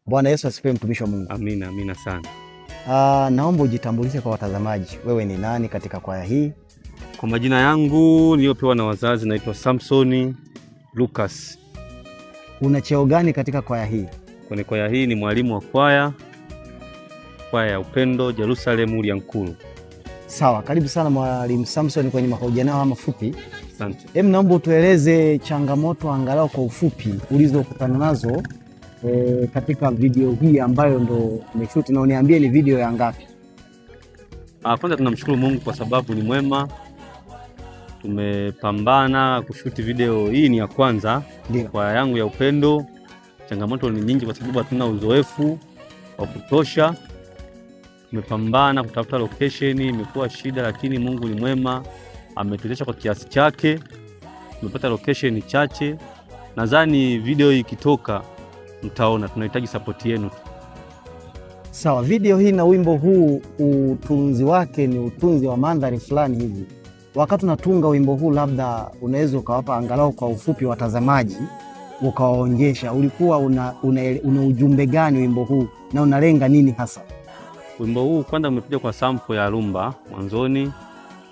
Bwana Yesu asifiwe, mtumishi wa Mungu. Amina, amina sana. Naomba ujitambulishe kwa watazamaji. Wewe ni nani katika kwaya hii? Kwa majina yangu niliyopewa na wazazi naitwa Samson Lucas. Una cheo gani katika kwaya hii? Kwenye kwaya hii ni mwalimu wa kwaya ya Upendo Jerusalem Uliankuru. Sawa, karibu sana Mwalimu Samson kwenye mahojiano haya mafupi. Asante. Naomba utueleze changamoto angalau kwa ufupi ulizokutana nazo katika video hii ambayo ndo umeshoot, na uniambie ni video ya ngapi? Kwanza tunamshukuru Mungu kwa sababu ni mwema. Tumepambana kushuti video hii, ni ya kwanza kwa yangu ya Upendo. Changamoto ni nyingi kwa sababu hatuna uzoefu wa kutosha. Tumepambana kutafuta location, imekuwa shida, lakini Mungu ni mwema, ametuwezesha kwa kiasi chake. Tumepata location chache. Nadhani video hii ikitoka mtaona, tunahitaji support yenu. Sawa, video hii na wimbo huu utunzi wake ni utunzi wa mandhari fulani hivi. Wakati unatunga wimbo huu, labda unaweza ukawapa angalau kwa ufupi watazamaji, ukawaonyesha ulikuwa una ujumbe gani wimbo huu na unalenga nini hasa? Wimbo huu kwanza umekuja kwa sample ya rumba mwanzoni,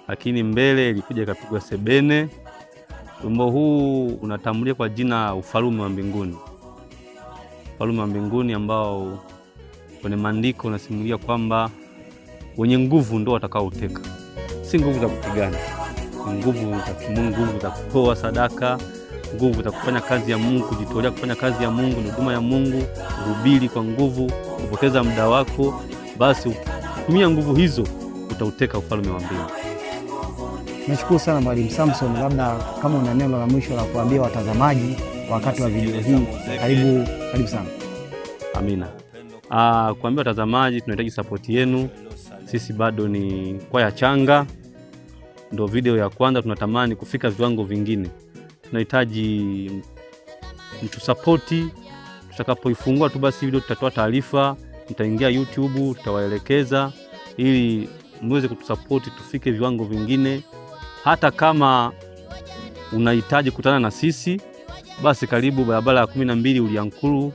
lakini mbele ilikuja ikapigwa sebene. Wimbo huu unatambulia kwa jina Ufalme wa Mbinguni. Ufalme wa Mbinguni ambao kwenye maandiko unasimulia kwamba wenye nguvu ndio watakaouteka. Si nguvu za kupigana, nguvu za kimungu, nguvu za kutoa sadaka, nguvu za kufanya kazi ya Mungu, kujitolea kufanya kazi ya Mungu, huduma ya Mungu, kuhubiri kwa nguvu, kupoteza muda wako. Basi tumia nguvu hizo, utauteka ufalme wa mbingu. Nashukuru sana Mwalimu Samson, labda kama una neno la mwisho la kuambia watazamaji wakati wa video hii, karibu sana. Amina. Kuambia watazamaji, tunahitaji support yenu. Sisi bado ni kwaya changa, ndio video ya kwanza, tunatamani kufika viwango vingine. Tunahitaji mtu support. Tutakapoifungua tu basi video tutatoa taarifa, mtaingia YouTube, tutawaelekeza ili mweze kutusupport tufike viwango vingine. Hata kama unahitaji kutana na sisi, basi karibu barabara ya 12 Uliankuru,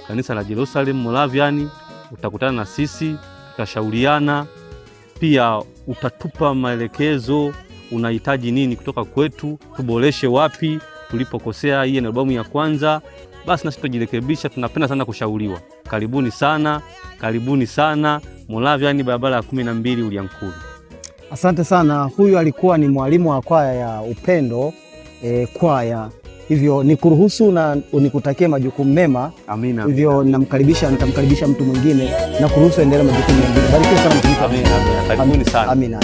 kanisa la Jerusalem Moravian. Utakutana na sisi, tutashauriana, pia utatupa maelekezo unahitaji nini kutoka kwetu, tuboreshe wapi tulipokosea. Hii ni albamu ya kwanza, basi nasi tutajirekebisha. Tunapenda sana kushauriwa. Karibuni sana Moravian, barabara ya 12 Uliankuru. Asante sana. Huyu alikuwa ni mwalimu wa kwaya ya Upendo kwaya. Hivyo nikuruhusu na unikutakie majukumu mema. Amina. Hivyo nitamkaribisha mtu mwingine na kuruhusu endelea majukumu mengine. Barikiwa sana mtumishi. Amina. Karibuni sana. Amina.